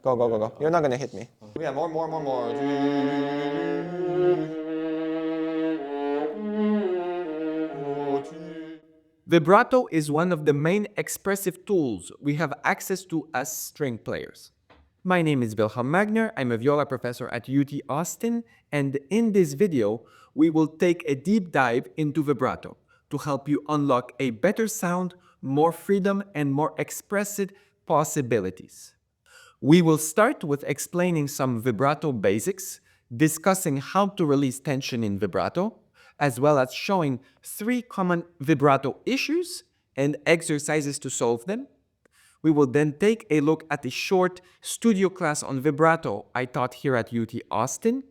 Go, go, go, go. You're not gonna hit me. Yeah, more. Vibrato is one of the main expressive tools we have access to as string players. My name is Wilhelm Magner, I'm a viola professor at UT Austin, and in this video, we will take a deep dive into vibrato to help you unlock a better sound, more freedom, and more expressive possibilities. We will start with explaining some vibrato basics, discussing how to release tension in vibrato, as well as showing 3 common vibrato issues and exercises to solve them. We will then take a look at a short studio class on vibrato I taught here at UT Austin.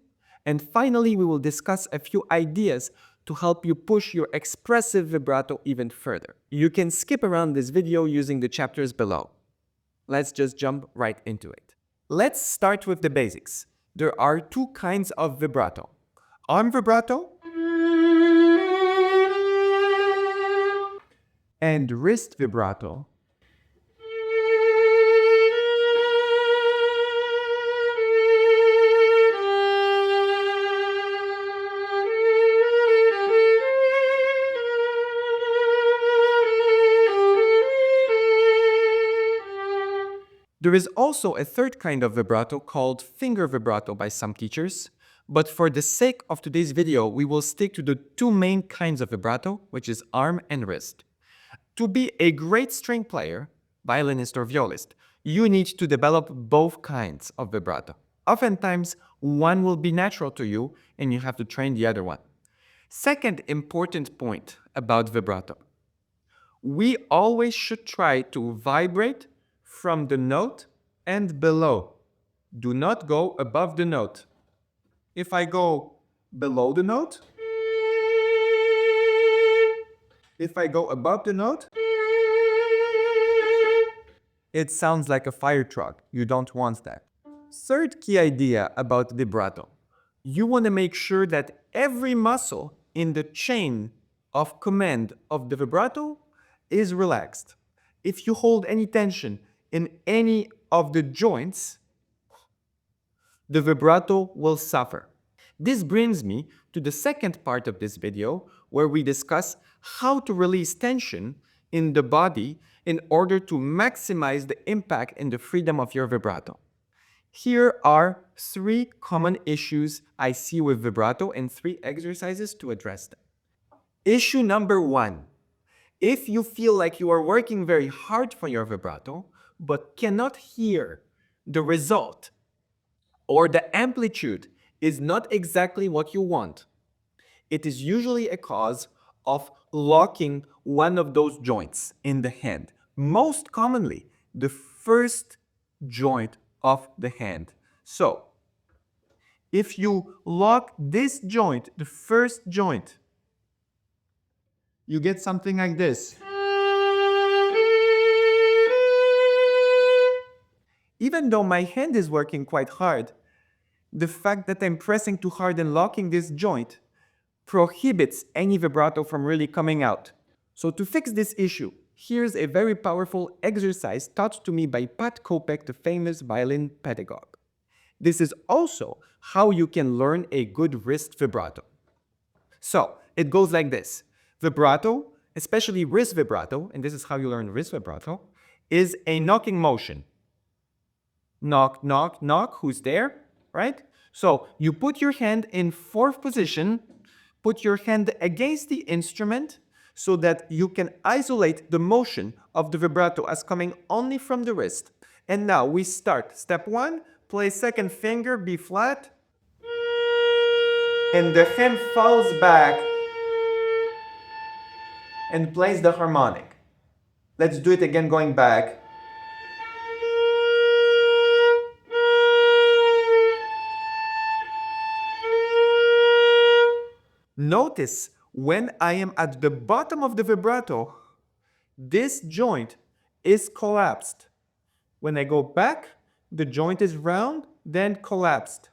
And finally, we will discuss a few ideas to help you push your expressive vibrato even further. You can skip around this video using the chapters below. Let's just jump right into it. Let's start with the basics. There are 2 kinds of vibrato: arm vibrato and wrist vibrato. There is also a 3rd kind of vibrato called finger vibrato by some teachers, but for the sake of today's video, we will stick to the 2 main kinds of vibrato, which is arm and wrist. To be a great string player, violinist or violist, you need to develop both kinds of vibrato. Oftentimes, one will be natural to you and you have to train the other one. Second important point about vibrato. We always should try to vibrate from the note and below. Do not go above the note. If I go below the note, if I go above the note, it sounds like a fire truck. You don't want that. Third key idea about vibrato. You want to make sure that every muscle in the chain of command of the vibrato is relaxed. If you hold any tension in any of the joints, the vibrato will suffer. This brings me to the second part of this video, where we discuss how to release tension in the body in order to maximize the impact and the freedom of your vibrato. Here are 3 common issues I see with vibrato and 3 exercises to address them. Issue number 1. If you feel like you are working very hard for your vibrato, but cannot hear the result, or the amplitude is not exactly what you want, it is usually a cause of locking one of those joints in the hand. Most commonly, the first joint of the hand. So, if you lock this joint, the first joint, you get something like this. Even though my hand is working quite hard, the fact that I'm pressing too hard and locking this joint prohibits any vibrato from really coming out. So to fix this issue, here's a very powerful exercise taught to me by Pat Kopec, the famous violin pedagogue. This is also how you can learn a good wrist vibrato. So it goes like this. Vibrato, especially wrist vibrato, and this is how you learn wrist vibrato, is a knocking motion. Knock, knock, knock. Who's there? Right? So you put your hand in 4th position, put your hand against the instrument so that you can isolate the motion of the vibrato as coming only from the wrist. And now we start. Step 1, play 2nd finger, B flat, and the hand falls back and plays the harmonic. Let's do it again going back. Notice when I am at the bottom of the vibrato, this joint is collapsed. When I go back, the joint is round, then collapsed.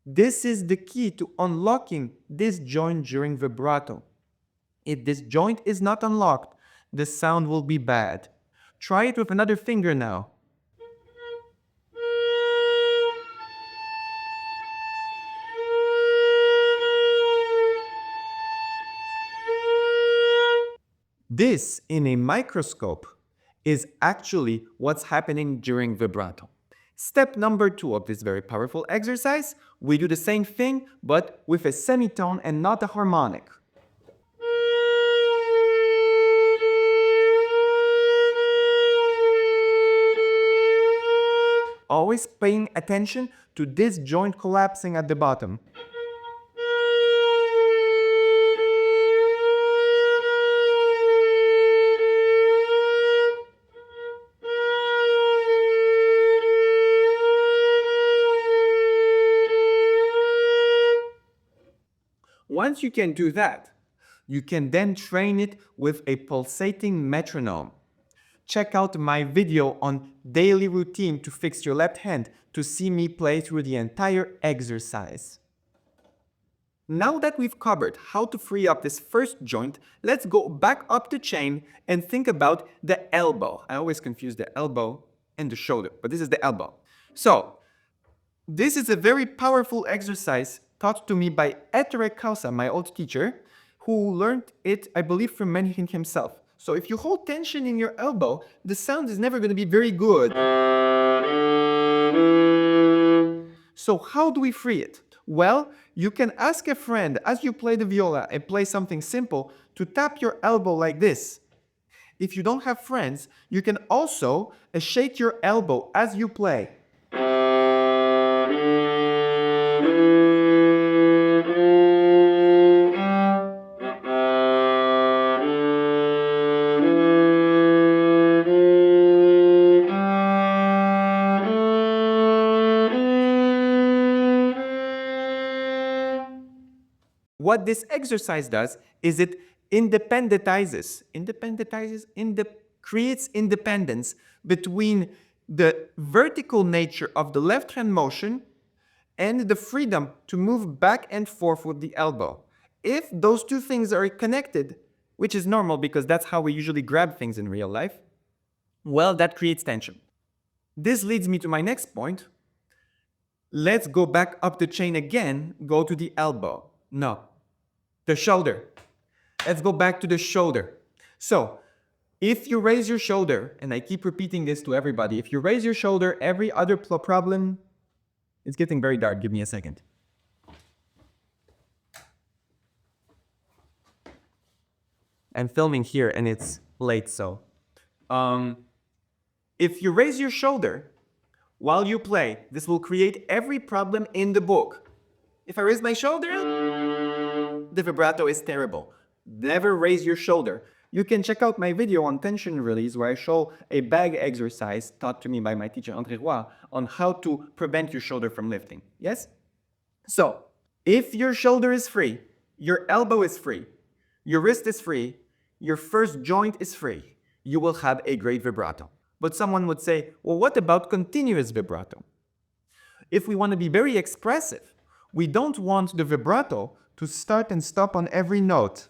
This is the key to unlocking this joint during vibrato. If this joint is not unlocked, the sound will be bad. Try it with another finger now. This, in a microscope, is actually what's happening during vibrato. Step number 2 of this very powerful exercise, we do the same thing, but with a semitone and not a harmonic. Always paying attention to this joint collapsing at the bottom. Once you can do that, you can then train it with a pulsating metronome. Check out my video on daily routine to fix your left hand to see me play through the entire exercise. Now that we've covered how to free up this first joint, let's go back up the chain and think about the elbow. I always confuse the elbow and the shoulder, but this is the elbow. So, this is a very powerful exercise taught to me by Ettore Causa, my old teacher, who learned it, I believe, from Mannequin himself. So if you hold tension in your elbow, the sound is never going to be very good. So how do we free it? Well, you can ask a friend as you play the viola and play something simple to tap your elbow like this. If you don't have friends, you can also shake your elbow as you play. What this exercise does is it creates independence between the vertical nature of the left hand motion and the freedom to move back and forth with the elbow. If those two things are connected, which is normal because that's how we usually grab things in real life, well, that creates tension. This leads me to my next point. Let's go back up the chain again, go to the elbow. No, the shoulder. Let's go back to the shoulder. So, if you raise your shoulder, and I keep repeating this to everybody, if you raise your shoulder, every other problem, it's getting very dark, give me a second. I'm filming here and it's late, so. If you raise your shoulder while you play, this will create every problem in the book. If I raise my shoulder, the vibrato is terrible. Never raise your shoulder. You can check out my video on tension release where I show a bag exercise taught to me by my teacher André Roy on how to prevent your shoulder from lifting. Yes? So, if your shoulder is free, your elbow is free, your wrist is free, your first joint is free, you will have a great vibrato. But someone would say, well, what about continuous vibrato? If we want to be very expressive, we don't want the vibrato to start and stop on every note.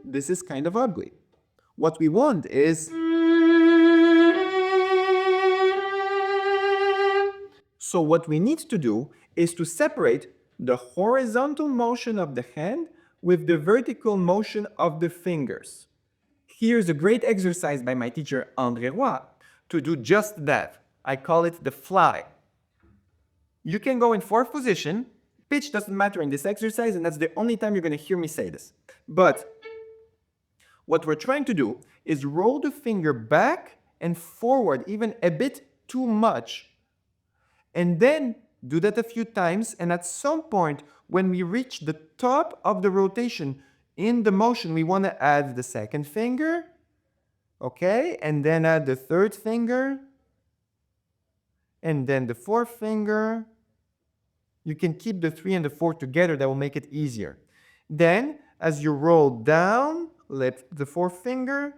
This is kind of ugly. What we want is... So what we need to do is to separate the horizontal motion of the hand with the vertical motion of the fingers. Here's a great exercise by my teacher André Roy to do just that. I call it the fly. You can go in fourth position. Pitch doesn't matter in this exercise, and that's the only time you're going to hear me say this. But what we're trying to do is roll the finger back and forward, even a bit too much. And then do that a few times, and at some point, when we reach the top of the rotation in the motion, we want to add the second finger, okay? And then add the third finger, and then the fourth finger. You can keep the 3 and the 4 together, that will make it easier. Then, as you roll down, lift the fourth finger,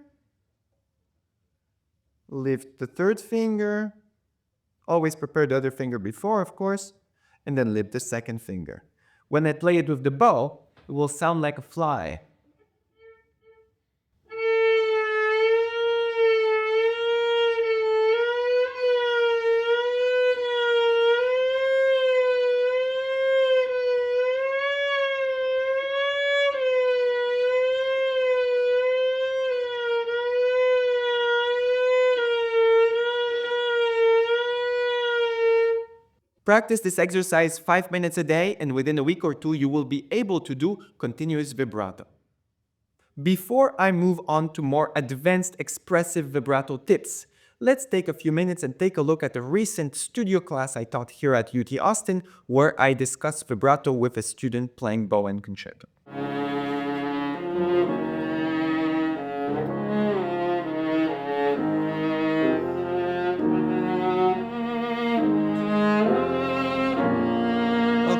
lift the third finger, always prepare the other finger before, of course, and then lift the second finger. When I play it with the bow, it will sound like a fly. Practice this exercise 5 minutes a day, and within a week or two, you will be able to do continuous vibrato. Before I move on to more advanced expressive vibrato tips, let's take a few minutes and take a look at a recent studio class I taught here at UT Austin, where I discussed vibrato with a student playing bow and concerto.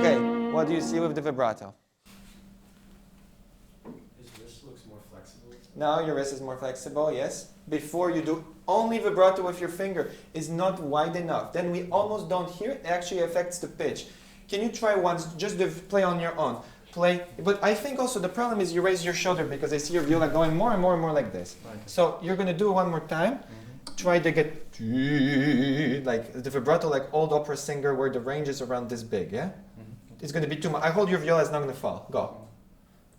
Okay, what do you see with the vibrato? His wrist looks more flexible. Now your wrist is more flexible, yes. Before you do only vibrato with your finger is not wide enough. Then we almost don't hear it. It actually affects the pitch. Can you try once, just to play on your own? Play, but I think also the problem is you raise your shoulder because I see your viola going more and more and more like this. Right. So you're gonna do it one more time. Try to get like the vibrato like old opera singer where the range is around this big, yeah? It's gonna be too much. I hold your viola, it's not gonna fall. Go.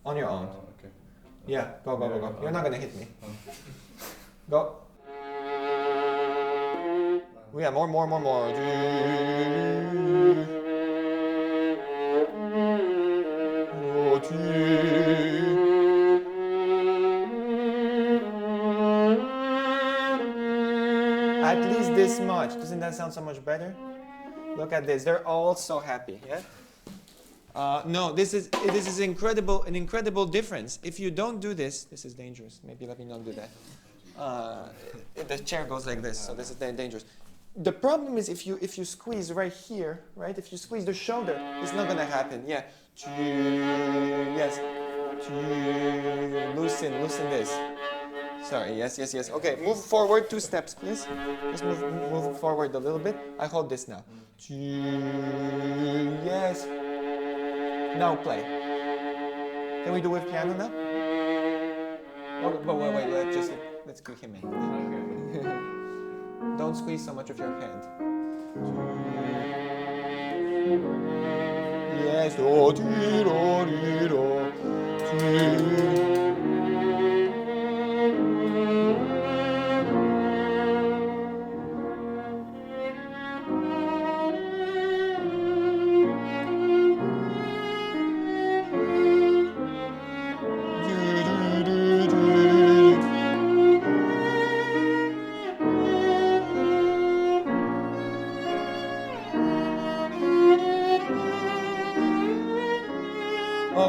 On your own. Okay. Yeah, go, go, go, go. You're not gonna hit me. Go. Yeah, more, more, more, more. At least this much. Doesn't that sound so much better? Look at this. They're all so happy. Yeah. No, this is an incredible difference. If you don't do this, this is dangerous. Maybe let me not do that. The chair goes like this, so this is dangerous. The problem is if you squeeze right here, right? If you squeeze the shoulder, it's not gonna happen. Yeah. Yes. Loosen this. Sorry. Yes. Okay. Move forward 2 steps, please. Just move forward a little bit. I hold this now. Yes. Now play. Can we do with piano now? Oh, but wait, let's go him in. Don't squeeze so much with your hand. Yes.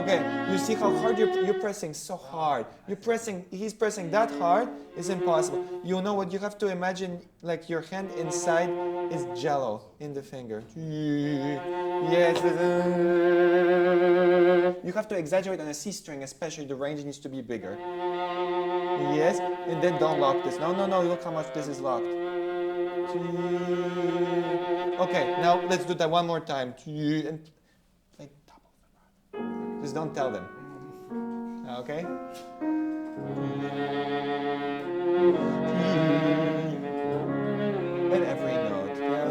Okay, you see how hard you're pressing so hard. He's pressing that hard, it's impossible. You know what, you have to imagine like your hand inside is jello in the finger. Yes. You have to exaggerate on a C string, especially the range needs to be bigger. Yes, and then don't lock this. No, look how much this is locked. Okay, now let's do that one more time. And play double vibrato. Just don't tell them. Okay? And every note. Yeah?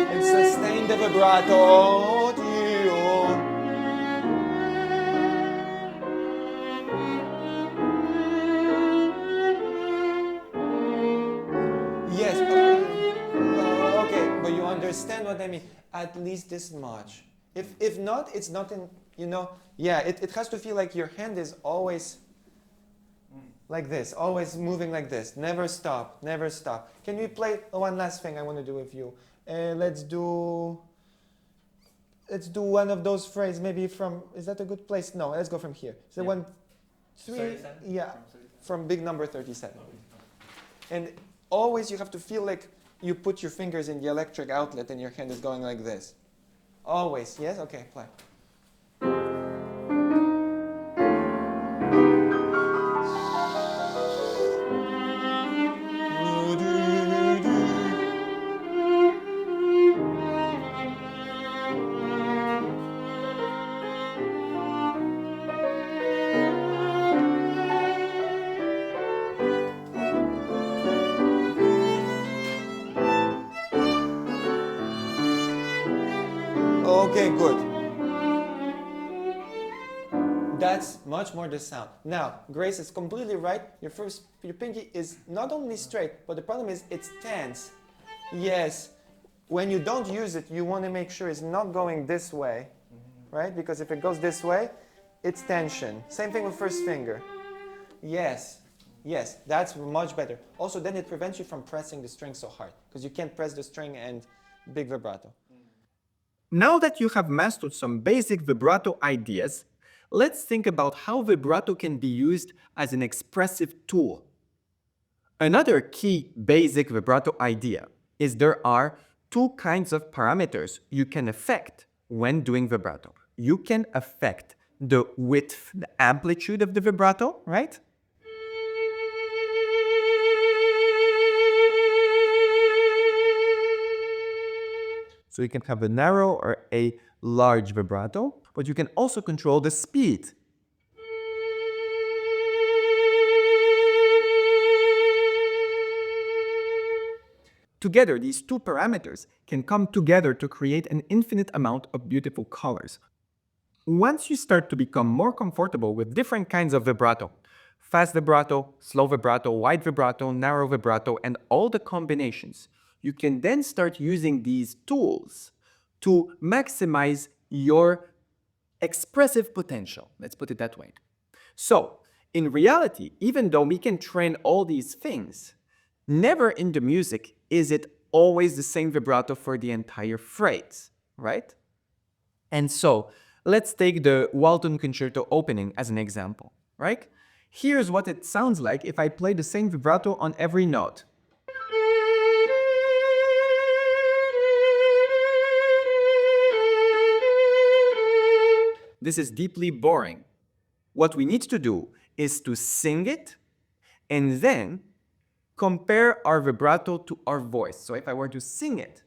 And sustain the vibrato. Yes. Okay, but you understand what I mean. At least this much. If not, it's not in, yeah, it has to feel like your hand is always like this, always moving like this. Never stop, never stop. Can we play one last thing I want to do with you? Let's do one of those phrases, maybe from, is that a good place? No, let's go from here. So Yeah. 1, 3, 37? yeah, From 37? from big number 37. And always you have to feel like you put your fingers in the electric outlet and your hand is going like this. Always, yes? Okay, play. Okay, good. That's much more the sound. Now, Grace is completely right. Your pinky is not only straight, but the problem is it's tense. Yes. When you don't use it, you want to make sure it's not going this way, right? Because if it goes this way, it's tension. Same thing with first finger. Yes. Yes, that's much better. Also, then it prevents you from pressing the string so hard, because you can't press the string and big vibrato. Now that you have mastered some basic vibrato ideas, let's think about how vibrato can be used as an expressive tool. Another key basic vibrato idea is there are two kinds of parameters you can affect when doing vibrato. You can affect the width, the amplitude of the vibrato, right? So you can have a narrow or a large vibrato, but you can also control the speed. Together, these two parameters can come together to create an infinite amount of beautiful colors. Once you start to become more comfortable with different kinds of vibrato, fast vibrato, slow vibrato, wide vibrato, narrow vibrato, and all the combinations, you can then start using these tools to maximize your expressive potential. Let's put it that way. So, in reality, even though we can train all these things, never in the music is it always the same vibrato for the entire phrase, right? And so, let's take the Walton Concerto opening as an example, right? Here's what it sounds like if I play the same vibrato on every note. This is deeply boring. What we need to do is to sing it and then compare our vibrato to our voice. So if I were to sing it,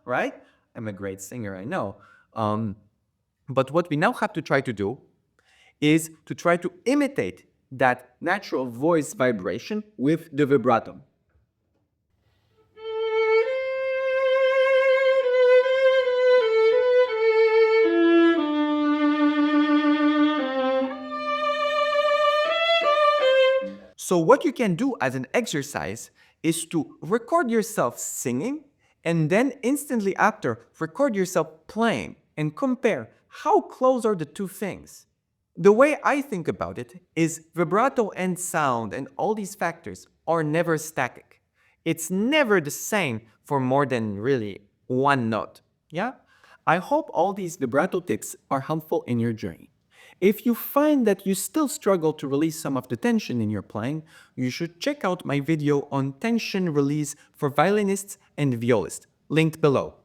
right? I'm a great singer, I know. But what we now have to try to do is to try to imitate that natural voice vibration with the vibrato. So what you can do as an exercise is to record yourself singing and then instantly after record yourself playing and compare how close are the two things. The way I think about it is vibrato and sound and all these factors are never static. It's never the same for more than really one note. Yeah? I hope all these vibrato tips are helpful in your journey. If you find that you still struggle to release some of the tension in your playing, you should check out my video on tension release for violinists and violists, linked below.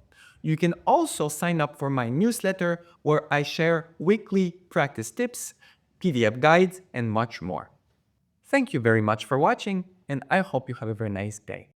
You can also sign up for my newsletter where I share weekly practice tips, PDF guides, and much more. Thank you very much for watching, and I hope you have a very nice day.